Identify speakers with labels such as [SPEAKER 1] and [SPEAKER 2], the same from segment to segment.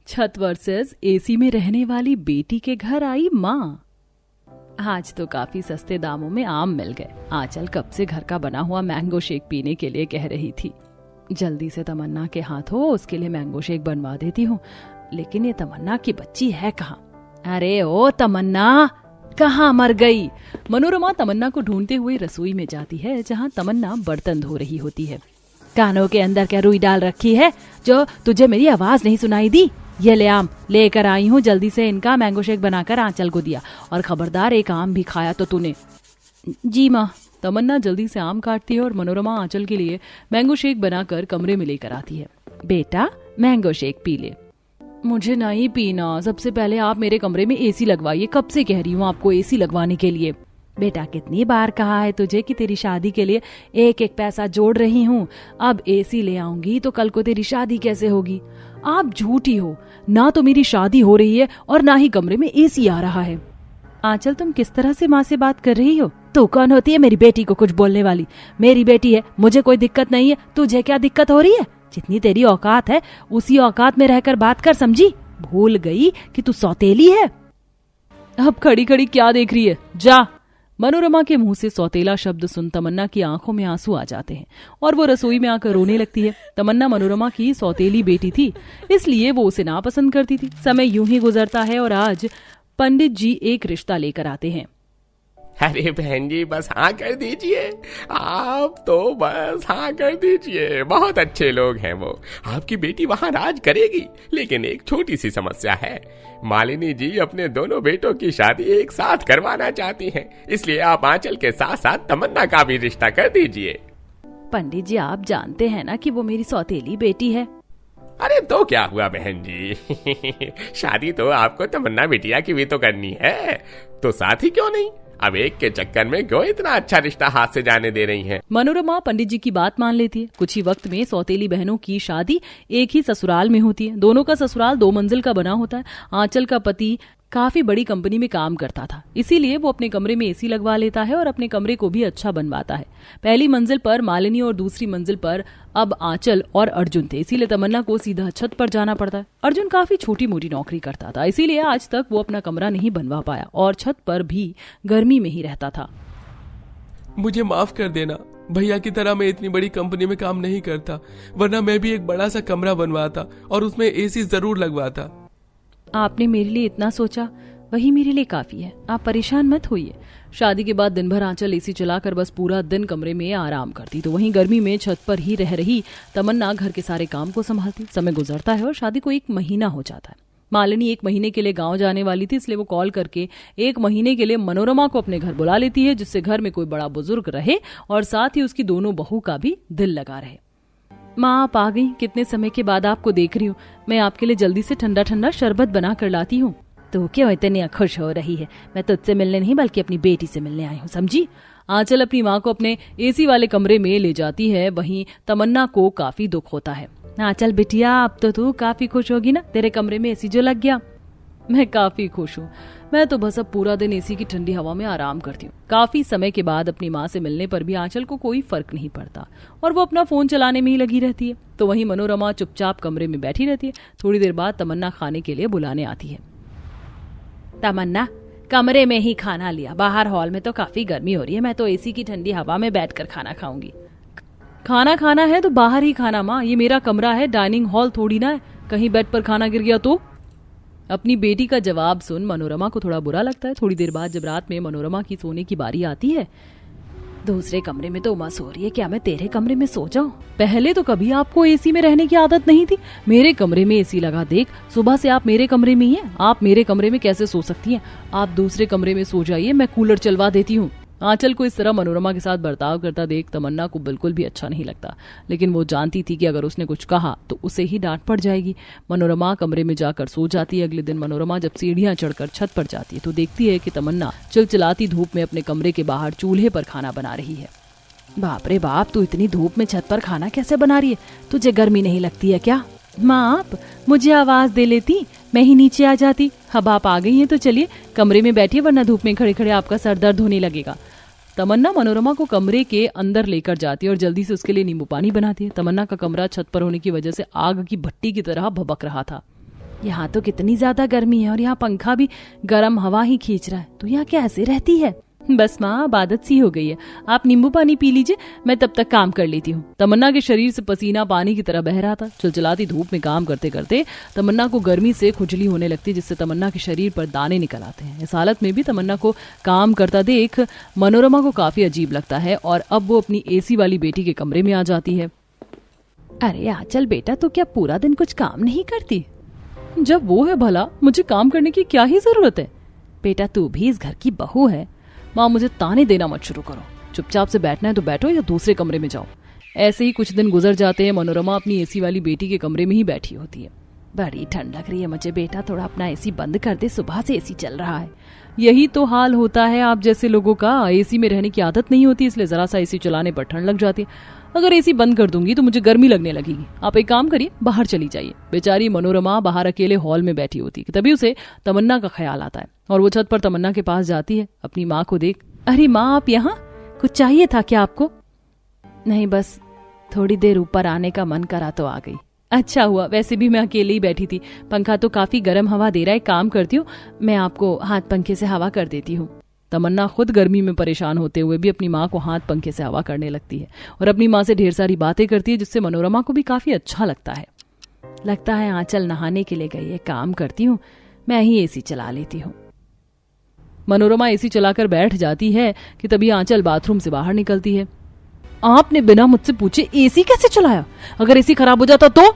[SPEAKER 1] छत versus AC में रहने वाली बेटी के घर आई माँ। आज तो काफी सस्ते दामों में आम मिल गए। आंचल कब से घर का बना हुआ मैंगो शेक पीने के लिए कह रही थी। जल्दी से तमन्ना के हाथ हो उसके लिए मैंगो शेक बनवा देती हूँ, लेकिन ये तमन्ना की बच्ची है कहाँ? अरे ओ तमन्ना, कहाँ मर गई? मनोरमा तमन्ना को ढूंढते हुए रसोई में जाती है जहाँ तमन्ना बर्तन धो रही होती है। कानों के अंदर क्या रुई डाल रखी है जो तुझे मेरी आवाज नहीं सुनाई दी? ये ले आम लेकर आई हूँ, जल्दी से इनका मैंगो शेक बनाकर आंचल को दिया, और खबरदार एक आम भी खाया तो तूने। जी माँ। तमन्ना जल्दी से आम काटती है और मनोरमा आंचल के लिए मैंगो शेक बनाकर कमरे में लेकर आती है। बेटा मैंगो शेक पी ले। मुझे नहीं पीना, सबसे पहले आप मेरे कमरे में एसी लगवाइए। कब से कह रही हूँ आपको एसी लगवाने के लिए। बेटा कितनी बार कहा है तुझे कि तेरी शादी के लिए एक एक पैसा जोड़ रही हूँ। अब एसी ले आऊंगी तो कल को तेरी शादी कैसे होगी? आप झूठी हो, ना तो मेरी शादी हो रही है और ना ही कमरे में एसी आ रहा है। आंचल तुम किस तरह से माँ से बात कर रही हो? तू कौन होती है मेरी बेटी को कुछ बोलने वाली? मेरी बेटी है, मुझे कोई दिक्कत नहीं है, तुझे क्या दिक्कत हो रही है? जितनी तेरी औकात है उसी औकात में रहकर बात कर, समझी? भूल गई कि तू सौतेली है। अब खड़ी खड़ी क्या देख रही है, जा। मनोरमा के मुंह से सौतेला शब्द सुन तमन्ना की आंखों में आंसू आ जाते हैं और वो रसोई में आकर रोने लगती है। तमन्ना मनोरमा की सौतेली बेटी थी, इसलिए वो उसे नापसंद करती थी। समय यूं ही गुजरता है और आज पंडित जी एक रिश्ता लेकर आते हैं।
[SPEAKER 2] अरे बहन जी बस हाँ कर दीजिए, आप तो बस हाँ कर दीजिए। बहुत अच्छे लोग हैं वो, आपकी बेटी वहाँ राज करेगी। लेकिन एक छोटी सी समस्या है, मालिनी जी अपने दोनों बेटों की शादी एक साथ करवाना चाहती हैं, इसलिए आप आंचल के साथ साथ तमन्ना का भी रिश्ता कर दीजिए।
[SPEAKER 1] पंडित जी आप जानते हैं ना कि वो मेरी सौतेली बेटी है।
[SPEAKER 2] अरे तो क्या हुआ बहन जी शादी तो आपको तमन्ना बिटिया की भी तो करनी है, तो साथ ही क्यों नहीं? अब एक के चक्कर में क्यों इतना अच्छा रिश्ता हाथ से जाने दे रही हैं?
[SPEAKER 1] मनोरमा पंडित जी की बात मान लेती है। कुछ ही वक्त में सौतेली बहनों की शादी एक ही ससुराल में होती है। दोनों का ससुराल 2 मंजिल का बना होता है। आंचल का पति काफी बड़ी कंपनी में काम करता था, इसीलिए वो अपने कमरे में एसी लगवा लेता है और अपने कमरे को भी अच्छा बनवाता है। पहली मंजिल पर मालिनी और दूसरी मंजिल पर अब आंचल और अर्जुन थे, इसीलिए तमन्ना को सीधा छत पर जाना पड़ता है। अर्जुन काफी छोटी मोटी नौकरी करता था, इसीलिए आज तक वो अपना कमरा नहीं बनवा पाया और छत पर भी गर्मी में ही रहता था।
[SPEAKER 3] मुझे माफ कर देना, भैया की तरह मैं इतनी बड़ी कंपनी में काम नहीं करता, वरना मैं भी एक बड़ा सा कमरा बनवाता और उसमें एसी जरूर लगवाता।
[SPEAKER 1] आपने मेरे लिए इतना सोचा, वही मेरे लिए काफी है। आप परेशान मत होइए। शादी के बाद दिन भर आंचल एसी चलाकर बस पूरा दिन कमरे में आराम करती, तो वहीं गर्मी में छत पर ही रह रही तमन्ना घर के सारे काम को संभालती। समय गुजरता है और शादी को 1 महीना हो जाता है। मालिनी 1 महीने के लिए गांव जाने वाली थी, इसलिए वो कॉल करके 1 महीने के लिए मनोरमा को अपने घर बुला लेती है, जिससे घर में कोई बड़ा बुजुर्ग रहे और साथ ही उसकी दोनों बहू का भी दिल लगा रहे। माँ आप आ गई, कितने समय के बाद आपको देख रही हूँ। मैं आपके लिए जल्दी से ठंडा ठंडा शरबत बना कर लाती हूँ। तो क्यों इतनी खुश हो रही है? मैं तुझसे मिलने नहीं बल्कि अपनी बेटी से मिलने आई हूँ, समझी? आंचल अपनी माँ को अपने एसी वाले कमरे में ले जाती है। वहीं तमन्ना को काफी दुख होता है। आंचल बिटिया अब तो तू काफी खुश होगी ना, तेरे कमरे में एसी जो लग गया। मैं काफी खुश हूँ, मैं तो बस अब पूरा दिन एसी की ठंडी हवा में आराम करती हूँ। काफी समय के बाद अपनी माँ से मिलने पर भी आंचल को कोई फर्क नहीं पड़ता और वो अपना फोन चलाने में ही लगी रहती है। तो वहीं मनोरमा चुपचाप कमरे में बैठी रहती है। थोड़ी देर बाद तमन्ना खाने के लिए बुलाने आती है। तमन्ना कमरे में ही खाना लिया, बाहर हॉल में तो काफी गर्मी हो रही है, मैं तो एसी की ठंडी हवा में बैठकर खाना खाऊंगी। खाना खाना है तो बाहर ही खाना माँ, ये मेरा कमरा है, डाइनिंग हॉल थोड़ी ना है, कहीं बेड पर खाना गिर गया तो। अपनी बेटी का जवाब सुन मनोरमा को थोड़ा बुरा लगता है। थोड़ी देर बाद जब रात में मनोरमा की सोने की बारी आती है, दूसरे कमरे में तो उमा सो रही है, क्या मैं तेरे कमरे में सो जाऊं? पहले तो कभी आपको एसी में रहने की आदत नहीं थी। मेरे कमरे में एसी लगा, देख सुबह से आप मेरे कमरे में ही हैं। आप मेरे कमरे में कैसे सो सकती हैं? आप दूसरे कमरे में सो जाइए, मैं कूलर चलवा देती हूँ। आंचल को इस तरह मनोरमा के साथ बर्ताव करता देख तमन्ना को बिल्कुल भी अच्छा नहीं लगता, लेकिन वो जानती थी कि अगर उसने कुछ कहा तो उसे ही डांट पड़ जाएगी। मनोरमा कमरे में जाकर सो जाती है। अगले दिन मनोरमा जब सीढ़ियां चढ़कर छत पर जाती है तो देखती है कि तमन्ना चिलचिलाती धूप में अपने कमरे के बाहर चूल्हे पर खाना बना रही है। बाप रे बाप, तू इतनी धूप में छत पर खाना कैसे बना रही है? तुझे गर्मी नहीं लगती है क्या? माँ आप मुझे आवाज दे लेती, मैं ही नीचे आ जाती। अब आप आ गई हैं तो चलिए कमरे में बैठिए, वरना धूप में खड़े खड़े आपका सर दर्द होने लगेगा। तमन्ना मनोरमा को कमरे के अंदर लेकर जाती है और जल्दी से उसके लिए नींबू पानी बनाती है। तमन्ना का कमरा छत पर होने की वजह से आग की भट्टी की तरह भभक रहा था। यहाँ तो कितनी ज्यादा गर्मी है और यहाँ पंखा भी गर्म हवा ही खींच रहा है, तो यहाँ कैसे रहती है? बस माँ, अब आदत सी हो गई है, आप नींबू पानी पी लीजिए, मैं तब तक काम कर लेती हूँ। तमन्ना के शरीर से पसीना पानी की तरह बह रहा था। चिलचिलाती धूप में काम करते करते तमन्ना को गर्मी से खुजली होने लगती, जिससे तमन्ना के शरीर पर दाने निकल आते हैं। इस हालत में भी तमन्ना को काम करता देख मनोरमा को काफी अजीब लगता है और अब वो अपनी एसी वाली बेटी के कमरे में आ जाती है। अरे आंचल बेटा, तो क्या पूरा दिन कुछ काम नहीं करती? जब वो है भला, मुझे काम करने की क्या ही जरूरत है? बेटा तू भी इस घर की बहू है। माँ, मुझे ताने देना मत शुरू करो, चुपचाप से बैठना है तो बैठो या दूसरे कमरे में जाओ। ऐसे ही कुछ दिन गुजर जाते हैं। मनोरमा अपनी एसी वाली बेटी के कमरे में ही बैठी होती है। बड़ी ठंड लग रही है मुझे बेटा, थोड़ा अपना एसी बंद कर दे, सुबह से एसी चल रहा है। यही तो हाल होता है आप जैसे लोगों का, एसी में रहने की आदत नहीं होती, इसलिए जरा सा एसी चलाने पर ठंड लग जाती है। अगर एसी बंद कर दूंगी तो मुझे गर्मी लगने लगेगी। आप एक काम करिए, बाहर चली जाइए। बेचारी मनोरमा बाहर अकेले हॉल में बैठी होती है। तभी उसे तमन्ना का ख्याल आता है और वो छत पर तमन्ना के पास जाती है, अपनी माँ को देख। अरे माँ, आप यहाँ? कुछ चाहिए था क्या आपको? नहीं, बस थोड़ी देर ऊपर आने का मन करा तो आ गई। अच्छा हुआ, वैसे भी मैं अकेले ही बैठी थी, पंखा तो काफी गर्म हवा दे रहा है। काम करती हूँ, मैं आपको हाथ पंखे से हवा कर देती हूँ। तमन्ना खुद गर्मी में परेशान होते हुए भी अपनी माँ को हाथ पंखे से हवा करने लगती है और अपनी माँ से ढेर सारी बातें करती है, जिससे मनोरमा को भी काफी अच्छा लगता है। लगता है आंचल नहाने के लिए गई है, काम करती हूँ, मैं ही एसी चला लेती हूँ। मनोरमा एसी चलाकर बैठ जाती है कि तभी आंचल बाथरूम से बाहर निकलती है। आपने बिना मुझसे पूछे एसी कैसे चलाया? अगर एसी खराब हो जाता तो?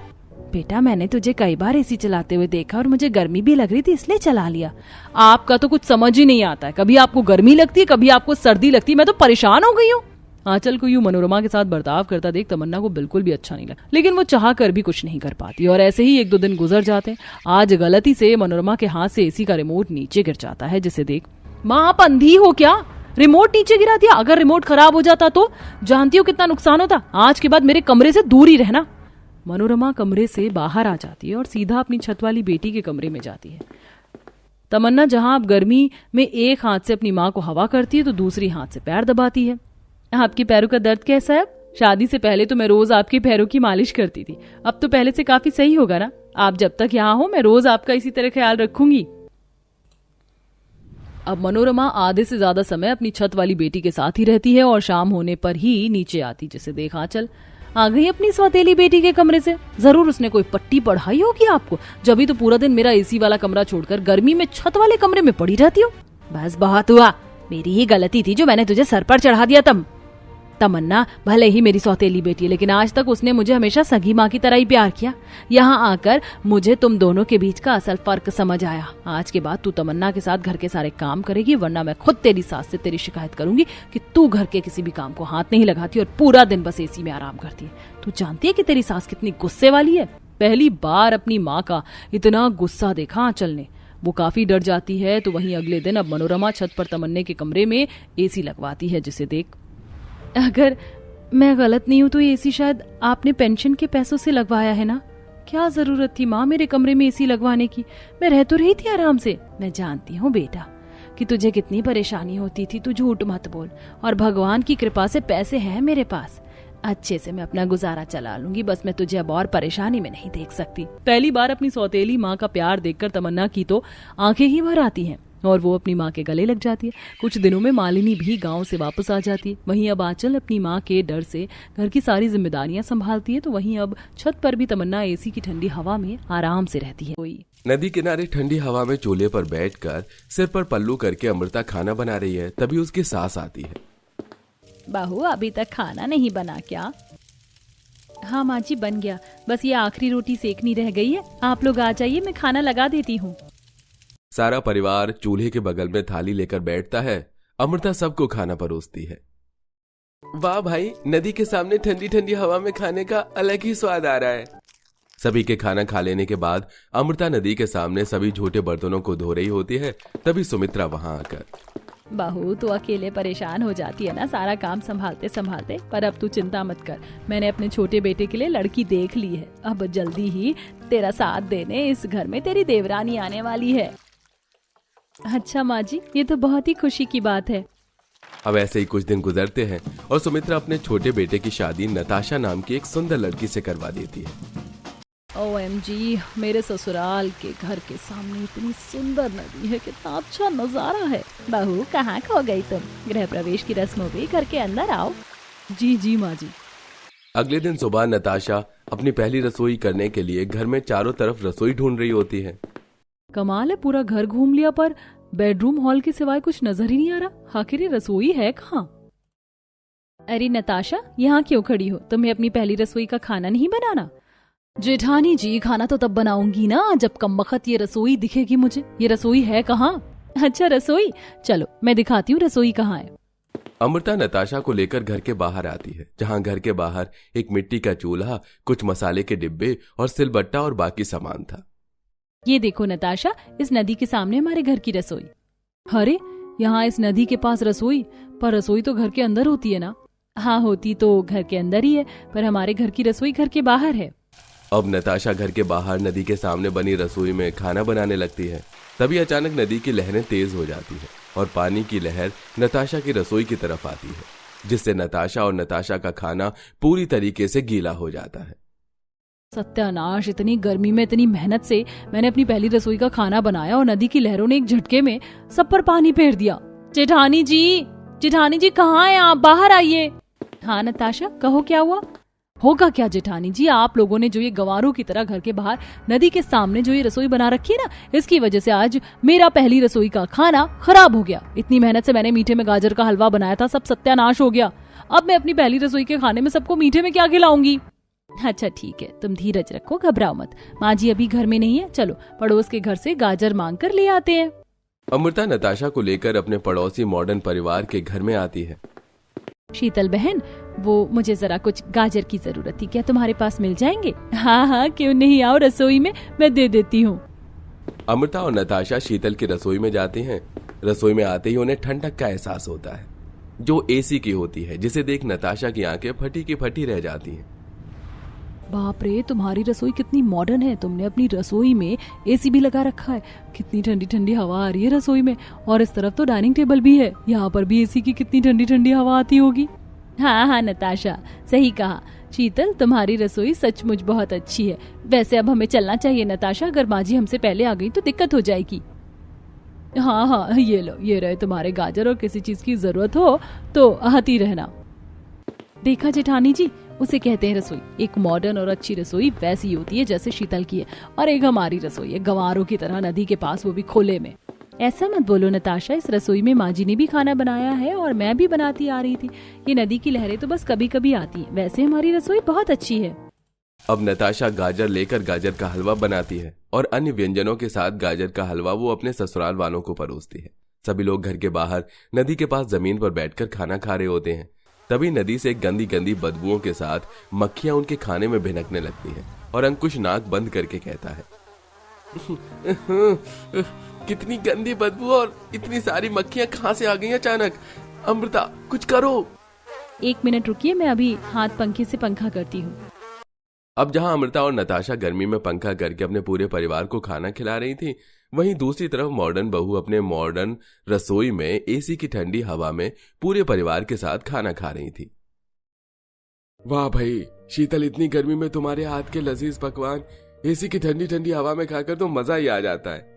[SPEAKER 1] बेटा, मैंने तुझे कई बार एसी चलाते हुए देखा और मुझे गर्मी भी लग रही थी, इसलिए चला लिया। आपका तो कुछ समझ ही नहीं आता है, कभी आपको गर्मी लगती है, कभी आपको सर्दी लगती है। मैं तो परेशान हो गई हूँ। आंचल को यूं मनोरमा के साथ बर्ताव करता देख तमन्ना को बिल्कुल भी अच्छा नहीं लगा, लेकिन वो चाह कर भी कुछ नहीं कर पाती और ऐसे ही 1-2 दिन गुजर जाते हैं। आज गलती से मनोरमा के हाथ से एसी का रिमोट नीचे गिर जाता है, जिसे देख माँ, आप अंधी हो क्या? रिमोट नीचे गिरा दिया? अगर रिमोट खराब हो जाता तो जानती हो कितना नुकसान होता। आज के बाद मेरे कमरे से दूर ही रहना। मनोरमा कमरे से बाहर आ जाती है और सीधा अपनी छत वाली बेटी के कमरे में जाती है। तमन्ना जहां अब गर्मी में एक हाथ से अपनी माँ को हवा करती है तो दूसरी हाथ से पैर दबाती है। आपके पैरों का दर्द कैसा है? शादी से पहले तो मैं रोज आपके पैरों की मालिश करती थी, अब तो पहले से काफी सही होगा ना? आप जब तक यहाँ हो मैं रोज आपका इसी तरह ख्याल रखूंगी। अब मनोरमा आधे से ज्यादा समय अपनी छत वाली बेटी के साथ ही रहती है और शाम होने पर ही नीचे आती, जिसे देख आंचल आ गई अपनी सौतेली बेटी के कमरे से। जरूर उसने कोई पट्टी पढ़ाई होगी आपको, जब भी तो पूरा दिन मेरा एसी वाला कमरा छोड़कर गर्मी में छत वाले कमरे में पड़ी रहती हो। बस बहुत हुआ, मेरी ही गलती थी जो मैंने तुझे सर पर चढ़ा दिया। तमन्ना भले ही मेरी सौतेली बेटी है, लेकिन आज तक उसने मुझे हमेशा सगी माँ की तरह ही प्यार किया। यहाँ आकर मुझे तुम दोनों के बीच का असल फर्क समझ आया। आज के बाद तू तमन्ना के साथ घर के सारे काम करेगी, वरना मैं खुद तेरी सास से तेरी शिकायत करूंगी कि तू घर के किसी भी काम को हाथ नहीं लगाती और पूरा दिन बस एसी में आराम करती है। तू जानती है कि तेरी सास कितनी गुस्से वाली है? पहली बार अपनी माँ का इतना गुस्सा देखा आंचल ने, वो काफी डर जाती है। तो वहीं अगले दिन अब मनोरमा छत पर तमन्ने के कमरे में एसी लगवाती है, जिसे देख अगर मैं गलत नहीं हूं तो एसी शायद आपने पेंशन के पैसों से लगवाया है ना? क्या जरूरत थी माँ मेरे कमरे में एसी लगवाने की? मैं रह तो रही थी आराम से। मैं जानती हूँ बेटा कि तुझे कितनी परेशानी होती थी, तू झूठ मत बोल। और भगवान की कृपा से पैसे हैं मेरे पास, अच्छे से मैं अपना गुजारा चला लूंगी। बस मैं तुझे अब और परेशानी में नहीं देख सकती। पहली बार अपनी सौतेली माँ का प्यार देखकर तमन्ना की तो आंखें ही भर आती हैं और वो अपनी माँ के गले लग जाती है। कुछ दिनों में मालिनी भी गांव से वापस आ जाती है। वहीं अब आंचल अपनी माँ के डर से घर की सारी जिम्मेदारियां संभालती है। तो वहीं अब छत पर भी तमन्ना एसी की ठंडी हवा में आराम से रहती है।
[SPEAKER 3] नदी किनारे ठंडी हवा में चूल्हे पर बैठकर सिर पर पल्लू करके अमृता खाना बना रही है। तभी उसकी सास आती है।
[SPEAKER 1] बहू, अभी तक खाना नहीं बना क्या? हाँ माँ जी, बन गया, बस ये आखिरी रोटी सेकनी रह गई है। आप लोग आ जाइए, मैं खाना लगा देती हूँ।
[SPEAKER 3] सारा परिवार चूल्हे के बगल में थाली लेकर बैठता है। अमृता सबको खाना परोसती है। वाह भाई, नदी के सामने ठंडी ठंडी हवा में खाने का अलग ही स्वाद आ रहा है। सभी के खाना खा लेने के बाद अमृता नदी के सामने सभी झूठे बर्तनों को धो रही होती है। तभी सुमित्रा वहां आकर,
[SPEAKER 1] बहू तो अकेले परेशान हो जाती है ना सारा काम संभालते संभालते, पर अब तू चिंता मत कर, मैंने अपने छोटे बेटे के लिए लड़की देख ली है। अब जल्दी ही तेरा साथ देने इस घर में तेरी देवरानी आने वाली है। अच्छा माँ जी, ये तो बहुत ही खुशी की बात है।
[SPEAKER 3] अब ऐसे ही कुछ दिन गुजरते हैं और सुमित्रा अपने छोटे बेटे की शादी नताशा नाम की एक सुंदर लड़की से करवा देती है।
[SPEAKER 1] OMG, मेरे ससुराल के घर के सामने इतनी सुंदर नदी है, कितना अच्छा नजारा है। बहू, कहाँ खो गई तुम? गृह प्रवेश की रस्म हो गई, घर के अंदर आओ। जी जी माँ जी।
[SPEAKER 3] अगले दिन सुबह नताशा अपनी पहली रसोई करने के लिए घर में चारों तरफ रसोई ढूंढ रही होती है।
[SPEAKER 1] कमाल है, पूरा घर घूम लिया पर बेडरूम हॉल के सिवाय कुछ नजर ही नहीं आ रहा। आखिर ये रसोई है कहाँ? अरे नताशा, यहाँ क्यों खड़ी हो? तुम्हें अपनी पहली रसोई का खाना नहीं बनाना? जेठानी जी, खाना तो तब बनाऊंगी ना जब कमबख्त ये रसोई दिखेगी मुझे। ये रसोई है कहाँ? अच्छा रसोई, चलो मैं दिखाती हूँ रसोई कहाँ है।
[SPEAKER 3] अमृता नताशा को लेकर घर के बाहर आती है, जहाँ घर के बाहर एक मिट्टी का चूल्हा, कुछ मसाले के डिब्बे और सिलबट्टा और बाकी सामान था।
[SPEAKER 1] ये देखो नताशा, इस नदी के सामने हमारे घर की रसोई। अरे, यहाँ इस नदी के पास रसोई? पर रसोई तो घर के अंदर होती है ना? हाँ, होती तो घर के अंदर ही है, पर हमारे घर की रसोई घर के बाहर है।
[SPEAKER 3] अब नताशा घर के बाहर नदी के सामने बनी रसोई में खाना बनाने लगती है। तभी अचानक नदी की लहरें तेज हो जाती है और पानी की लहर नताशा की रसोई की तरफ आती है, जिससे नताशा और नताशा का खाना पूरी तरीके से गीला हो जाता है।
[SPEAKER 1] सत्यानाश, इतनी गर्मी में इतनी मेहनत से मैंने अपनी पहली रसोई का खाना बनाया और नदी की लहरों ने एक झटके में सब पर पानी फेर दिया। जेठानी जी कहाँ हैं आप? बाहर आइए। हाँ नताशा, कहो क्या हुआ? होगा क्या जेठानी जी, आप लोगों ने जो ये गंवारों की तरह घर के बाहर नदी के सामने जो ये रसोई बना रखी है ना, इसकी वजह से आज मेरा पहली रसोई का खाना खराब हो गया। इतनी मेहनत से मैंने मीठे में गाजर का हलवा बनाया था, सब सत्यानाश हो गया। अब मैं अपनी पहली रसोई के खाने में सबको मीठे में क्या खिलाऊंगी? अच्छा ठीक है, तुम धीरज रखो, घबराओ मत। माँ जी अभी घर में नहीं है, चलो पड़ोस के घर से गाजर मांग कर ले आते हैं।
[SPEAKER 3] अमृता नताशा को लेकर अपने पड़ोसी मॉडर्न परिवार के घर में आती है।
[SPEAKER 1] शीतल बहन, वो मुझे जरा कुछ गाजर की जरूरत थी, क्या तुम्हारे पास मिल जाएंगे? हाँ, क्यों नहीं, आओ रसोई में, मैं दे देती हूँ।
[SPEAKER 3] अमृता और नताशा शीतल की रसोई में जाते हैं। रसोई में आते ही उन्हें ठंडक का एहसास होता है, जो एसी की होती है, जिसे देख नताशा की आंखें फटी की फटी रह जाती हैं।
[SPEAKER 1] बाप रे, तुम्हारी रसोई कितनी मॉडर्न है, तुमने अपनी रसोई में एसी भी लगा रखा है। कितनी ठंडी ठंडी हवा आ रही है रसोई में, और इस तरफ तो डाइनिंग टेबल भी है, यहाँ पर भी एसी की कितनी ठंडी ठंडी हवा आती होगी। हाँ नताशा, सही कहा। शीतल, तुम्हारी रसोई सचमुच बहुत अच्छी है। वैसे अब हमें चलना चाहिए नताशा, अगर माँ जी हमसे पहले आ गई तो दिक्कत हो जाएगी। हाँ, ये लो, ये रहे तुम्हारे गाजर, और किसी चीज की जरूरत हो तो आती रहना। देखा जेठानी जी, उसे कहते हैं रसोई। एक मॉडर्न और अच्छी रसोई वैसी होती है जैसे शीतल की है, और एक हमारी रसोई है गंवारों की तरह नदी के पास, वो भी खुले में। ऐसा मत बोलो नताशा, इस रसोई में माँ जी ने भी खाना बनाया है और मैं भी बनाती आ रही थी। ये नदी की लहरें तो बस कभी कभी आती है, वैसे हमारी रसोई बहुत अच्छी है।
[SPEAKER 3] अब नताशा गाजर लेकर गाजर का हलवा बनाती है और अन्य व्यंजनों के साथ गाजर का हलवा वो अपने ससुराल वालों को परोसती है। सभी लोग घर के बाहर नदी के पास जमीन पर बैठकर खाना खा रहे होते हैं। तभी नदी से गंदी गंदी बदबुओं के साथ मक्खियां उनके खाने में भिनकने लगती हैं और अंकुश नाक बंद करके कहता है, कितनी गंदी बदबू और इतनी सारी मक्खियां कहाँ से आ गई अचानक? अमृता, कुछ करो।
[SPEAKER 1] 1 मिनट रुकिए, मैं अभी हाथ पंखे से पंखा करती हूँ।
[SPEAKER 3] अब जहां अमृता और नताशा गर्मी में पंखा करके अपने पूरे परिवार को खाना खिला रही थी, वहीं दूसरी तरफ मॉडर्न बहू अपने मॉडर्न रसोई में एसी की ठंडी हवा में पूरे परिवार के साथ खाना खा रही थी। वाह भाई शीतल, इतनी गर्मी में तुम्हारे हाथ के लजीज पकवान एसी की ठंडी ठंडी हवा में खाकर तो मजा ही आ जाता है।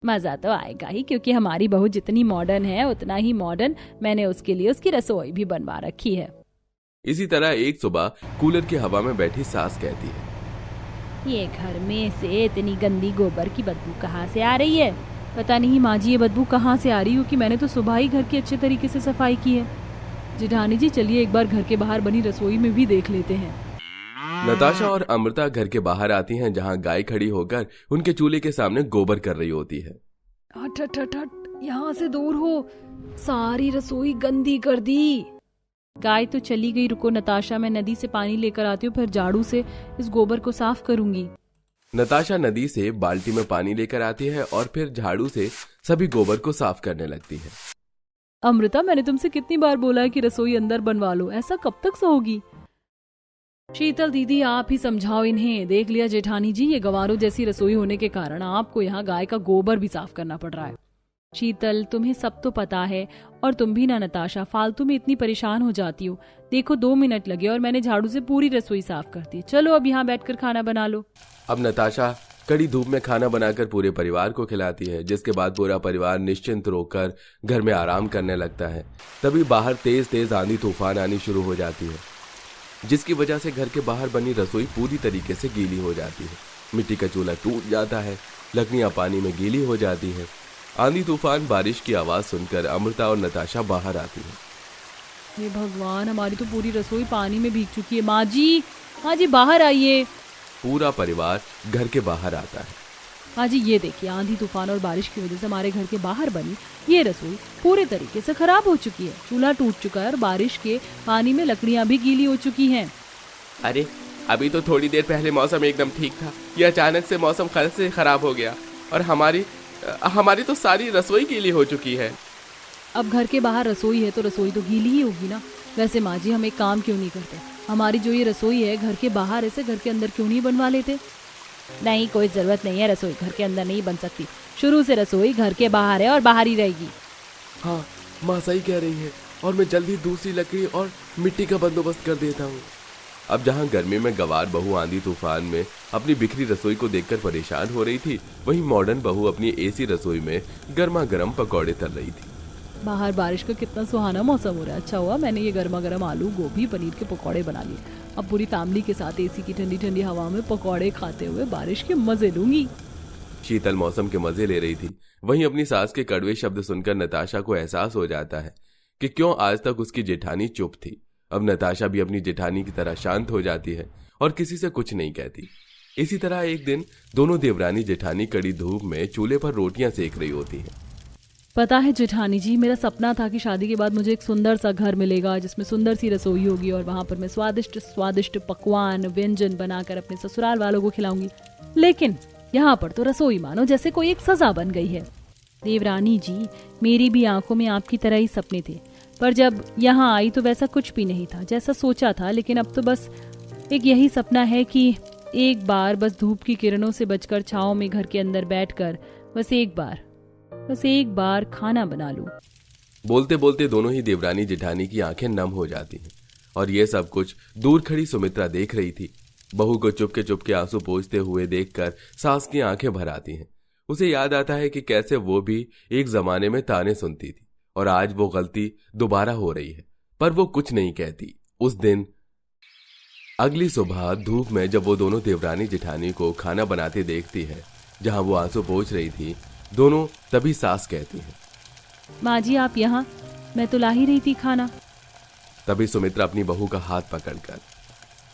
[SPEAKER 1] मजा तो आएगा ही, क्योंकि हमारी बहू जितनी मॉडर्न है उतना ही मॉडर्न मैंने उसके लिए उसकी रसोई भी बनवा रखी है।
[SPEAKER 3] इसी तरह एक सुबह कूलर की हवा में बैठी सास कहती है,
[SPEAKER 1] ये घर में से इतनी गंदी गोबर की बदबू कहाँ से आ रही है? पता नहीं माँ जी, ये बदबू कहाँ से आ रही हो कि मैंने तो सुबह ही घर की अच्छे तरीके से सफाई की है। जेठानी जी, चलिए एक बार घर के बाहर बनी रसोई में भी देख लेते हैं।
[SPEAKER 3] नताशा और अमृता घर के बाहर आती हैं, जहां गाय खड़ी होकर उनके चूल्हे के सामने गोबर कर रही होती है।
[SPEAKER 1] हट हट हट हट, यहाँ से दूर हो, सारी रसोई गंदी कर दी। गाय तो चली गई, रुको नताशा, मैं नदी से पानी लेकर आती हूँ, फिर झाड़ू से इस गोबर को साफ करूंगी।
[SPEAKER 3] नताशा नदी से बाल्टी में पानी लेकर आती है और फिर झाड़ू से सभी गोबर को साफ करने लगती है।
[SPEAKER 1] अमृता, मैंने तुमसे कितनी बार बोला है कि रसोई अंदर बनवा लो, ऐसा कब तक सहोगी? शीतल दीदी, आप ही समझाओ इन्हें। देख लिया जेठानी जी, ये गंवारों जैसी रसोई होने के कारण आपको यहाँ गाय का गोबर भी साफ करना पड़ रहा है। शीतल, तुम्हें सब तो पता है, और तुम भी ना नताशा, फालतू में इतनी परेशान हो जाती हो। देखो 2 मिनट लगे और मैंने झाड़ू से पूरी रसोई साफ कर दी। चलो अब यहाँ बैठकर खाना बना लो।
[SPEAKER 3] अब नताशा कड़ी धूप में खाना बनाकर पूरे परिवार को खिलाती है, जिसके बाद पूरा परिवार निश्चिंत होकर घर में आराम करने लगता है। तभी बाहर तेज तेज आंधी तूफान आनी शुरू हो जाती है, जिसकी वजह से घर के बाहर बनी रसोई पूरी तरीके से गीली हो जाती है। मिट्टी का चूल्हा टूट जाता है, लकड़ियां पानी में गीली हो जाती है। आंधी तूफान बारिश की आवाज सुनकर अमृता और नताशा बाहर आती है।
[SPEAKER 1] हे भगवान, हमारी तो पूरी रसोई पानी में भीग चुकी है। माँ जी, हाँ जी, बाहर आइए।
[SPEAKER 3] पूरा परिवार घर के बाहर आता है।
[SPEAKER 1] हाँ जी, ये देखिए, आंधी तूफान और बारिश की वजह से हमारे घर के बाहर बनी ये रसोई पूरे तरीके से खराब हो चुकी है। चूल्हा टूट चुका है और बारिश के पानी में लकड़ियां भी गीली हो चुकी हैं।
[SPEAKER 2] अरे अभी तो थोड़ी देर पहले मौसम एकदम ठीक था, ये अचानक से मौसम से खराब हो गया और हमारी तो सारी रसोई गीली हो चुकी है।
[SPEAKER 1] अब घर के बाहर रसोई है तो रसोई तो गीली ही होगी ना। वैसे माँ जी, हम एक काम क्यों नहीं करते, हमारी जो ये रसोई है घर के बाहर ऐसे घर के अंदर क्यों नहीं बनवा लेते? नहीं, कोई जरूरत नहीं है, रसोई घर के अंदर नहीं बन सकती। शुरू से रसोई घर के बाहर है और बाहर ही रहेगी।
[SPEAKER 3] हाँ, माँ सही कह रही है, और मैं जल्दी दूसरी लकड़ी और मिट्टी का बंदोबस्त कर देता हूँ। अब जहाँ गर्मी में गवार बहू आंधी तूफान में अपनी बिखरी रसोई को देखकर परेशान हो रही थी, वहीं मॉडर्न बहू अपनी एसी रसोई में गर्मा गर्म पकौड़े तल रही थी।
[SPEAKER 1] बाहर बारिश का कितना सुहाना मौसम हो रहा है। अच्छा हुआ मैंने ये गर्मा गर्म आलू गोभी पनीर के पकौड़े बना लिए। अब पूरी फैमिली के साथ एसी की ठंडी ठंडी हवा में पकौड़े खाते हुए बारिश के मजे लूंगी।
[SPEAKER 3] शीतल मौसम के मजे ले रही थी। वहीं अपनी सास के कड़वे शब्द सुनकर नताशा को एहसास हो जाता है कि क्यों आज तक उसकी जेठानी चुप थी। अब नताशा भी अपनी जेठानी की तरह शांत हो जाती है और किसी से कुछ नहीं कहती। इसी तरह एक दिन दोनों देवरानी जेठानी कड़ी धूप में चूल्हे पर रोटियां सेक रही होती हैं।
[SPEAKER 1] पता है जेठानी जी, मेरा सपना था कि शादी के बाद मुझे एक सुंदर सा घर मिलेगा जिसमें सुंदर सी रसोई होगी और वहां पर मैं स्वादिष्ट स्वादिष्ट पकवान व्यंजन बनाकर अपने ससुराल वालों को खिलाऊंगी। लेकिन यहाँ पर तो रसोई मानो जैसे कोई एक सजा बन गई है। देवरानी जी, मेरी भी आंखों में आपकी तरह ही सपने थे, पर जब यहाँ आई तो वैसा कुछ भी नहीं था जैसा सोचा था। लेकिन अब तो बस एक यही सपना है कि एक बार बस धूप की किरणों से बचकर छांव में घर के अंदर बैठकर बस एक बार खाना बना लूं।
[SPEAKER 3] बोलते बोलते दोनों ही देवरानी जेठानी की आंखें नम हो जाती हैं और ये सब कुछ दूर खड़ी सुमित्रा देख रही थी। बहू को चुपके आंसू पोंछते हुए देखकर सास की आंखें भर आती हैं। उसे याद आता है कि कैसे वो भी एक जमाने में ताने सुनती थी और आज वो गलती दोबारा हो रही है, पर वो कुछ नहीं कहती। उस दिन अगली सुबह धूप में जब वो दोनों देवरानी जेठानी को खाना बनाते देखती है जहां वो आंसू पोंछ रही थी, दोनों तभी सास कहती है,
[SPEAKER 1] माँ जी आप यहाँ, मैं तो ला ही रही थी खाना।
[SPEAKER 3] तभी सुमित्रा अपनी बहू का हाथ पकड़कर,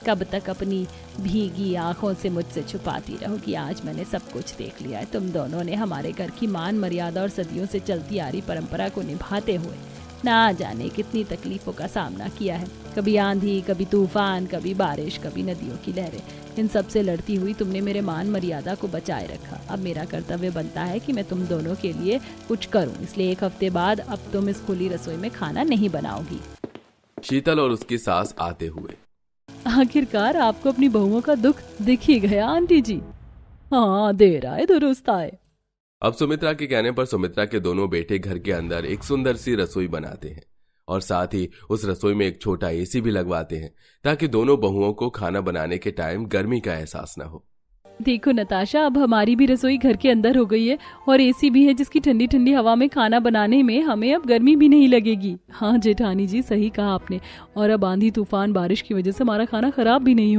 [SPEAKER 1] कब तक अपनी भीगी आंखों से मुझसे छुपाती रहोगी? आज मैंने सब कुछ देख लिया है। तुम दोनों ने हमारे घर की मान मर्यादा और सदियों से चलती आ रही परंपरा को निभाते हुए ना जाने कितनी तकलीफों का सामना किया है। कभी आंधी, कभी तूफान, कभी बारिश, कभी नदियों की लहरें। इन सब से लड़ती हुई तुमने मेरे मान मर्यादा को बचाए रखा। अब मेरा कर्तव्य बनता है कि मैं तुम दोनों के लिए कुछ करूं। इसलिए 1 हफ्ते बाद अब तुम इस खुली रसोई में खाना नहीं बनाओगी।
[SPEAKER 3] शीतल और उसकी सास आते हुए,
[SPEAKER 1] आखिरकार आपको अपनी बहुओं का दुख दिख ही गया आंटी जी। हाँ, देर आए दुरुस्त आए।
[SPEAKER 3] अब सुमित्रा के कहने पर सुमित्रा के दोनों बेटे घर के अंदर एक सुंदर सी रसोई बनाते हैं और साथ ही उस रसोई में एक छोटा एसी भी लगवाते हैं ताकि दोनों बहुओं को खाना बनाने के टाइम गर्मी का एहसास न हो।
[SPEAKER 1] देखो नताशा, अब हमारी भी रसोई घर के अंदर हो गई है और एसी भी है जिसकी ठंडी ठंडी हवा में खाना बनाने में हमें अब गर्मी भी नहीं लगेगी। हाँ जेठानी जी, सही कहा आपने। और अब आंधी तूफान बारिश की वजह से हमारा खाना खराब भी नहीं